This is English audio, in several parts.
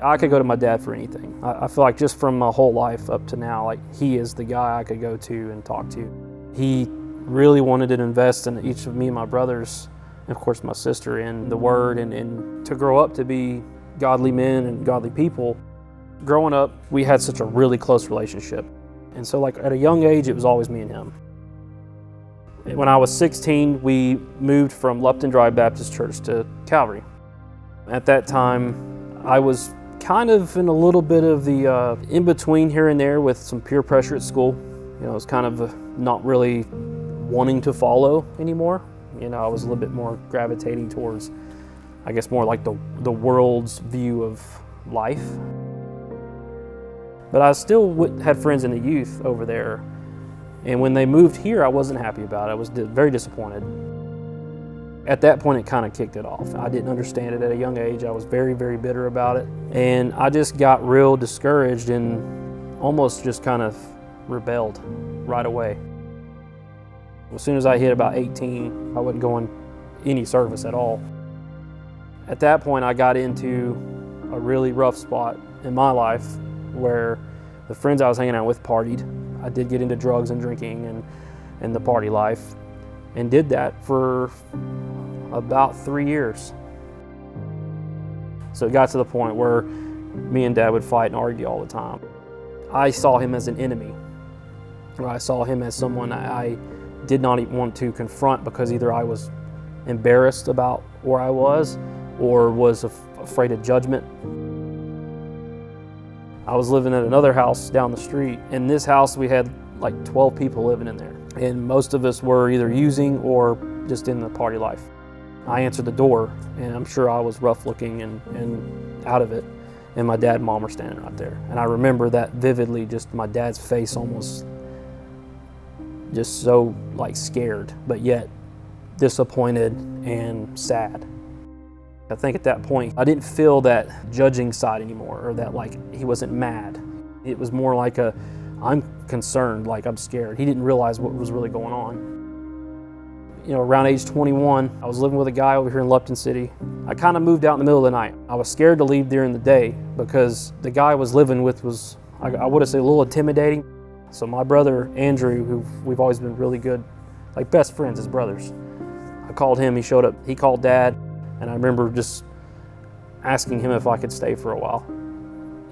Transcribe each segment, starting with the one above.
I could go to my dad for anything. I feel like just from my whole life up to now, like he is the guy I could go to and talk to. He really wanted to invest in each of me and my brothers, and of course my sister, in the Word and to grow up to be godly men and godly people. Growing up, we had such a really close relationship. And so like at a young age, it was always me and him. When I was 16, we moved from Lupton Drive Baptist Church to Calvary. At that time, I was kind of in a little bit of the in-between here and there with some peer pressure at school. You know, I was kind of not really wanting to follow anymore. You know, I was a little bit more gravitating towards, I guess, more like the world's view of life. But I still had friends in the youth over there. And when they moved here, I wasn't happy about it. I was very disappointed. At that point, it kind of kicked it off. I didn't understand it at a young age. I was very, very bitter about it. And I just got real discouraged and almost just kind of rebelled right away. As soon as I hit about 18, I wasn't going any service at all. At that point, I got into a really rough spot in my life where the friends I was hanging out with partied. I did get into drugs and drinking and the party life, and did that for about 3 years. So it got to the point where me and Dad would fight and argue all the time. I saw him as an enemy, or I saw him as someone I did not even want to confront because either I was embarrassed about where I was or was afraid of judgment. I was living at another house down the street. In this house, we had like 12 people living in there. And most of us were either using or just in the party life. I answered the door, and I'm sure I was rough looking and out of it. And my dad and mom were standing right there. And I remember that vividly, just my dad's face almost just so like scared, but yet disappointed and sad. I think at that point, I didn't feel that judging side anymore, or that like he wasn't mad. It was more like I'm concerned, like I'm scared. He didn't realize what was really going on. You know, around age 21, I was living with a guy over here in Lupton City. I kind of moved out in the middle of the night. I was scared to leave during the day because the guy I was living with was, I would say, a little intimidating. So my brother, Andrew, who we've always been really good, like best friends as brothers, I called him, he showed up, he called Dad, and I remember just asking him if I could stay for a while.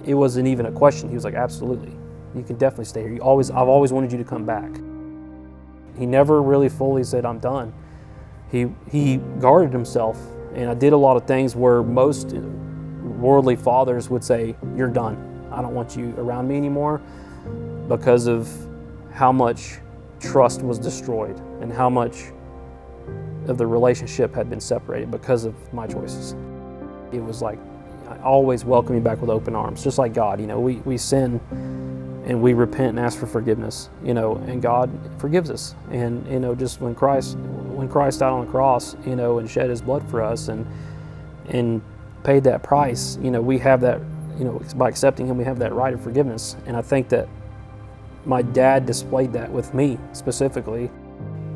It wasn't even a question. He was like, absolutely, you can definitely stay here. I've always wanted you to come back. He never really fully said, I'm done. He guarded himself, and I did a lot of things where most worldly fathers would say, you're done. I don't want you around me anymore, because of how much trust was destroyed and how much of the relationship had been separated because of my choices. It was like, I always welcome you back with open arms, just like God. You know, we sin and we repent and ask for forgiveness, you know, and God forgives us. And, you know, just when Christ died on the cross, you know, and shed his blood for us and paid that price, you know, we have that, you know, by accepting him, we have that right of forgiveness. And I think that my dad displayed that with me specifically.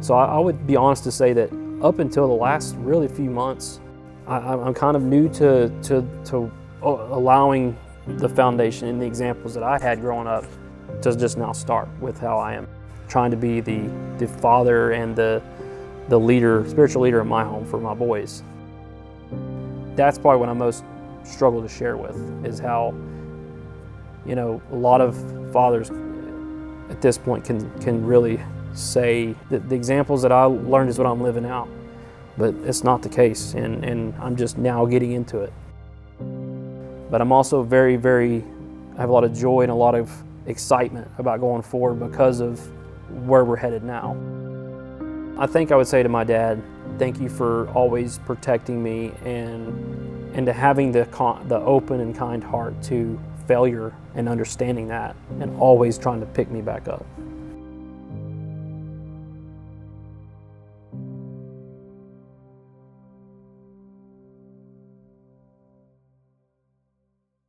So I would be honest to say that up until the last really few months, I'm kind of new to allowing the foundation and the examples that I had growing up to just now start with how I am trying to be the father and the leader, spiritual leader in my home for my boys. That's probably what I most struggle to share with, is how, you know, a lot of fathers at this point can really say that the examples that I learned is what I'm living out, but it's not the case, and I'm just now getting into it. But I'm also very, I have a lot of joy and a lot of excitement about going forward because of where we're headed now. I think I would say to my dad, thank you for always protecting me and to having the open and kind heart to failure and understanding that and always trying to pick me back up.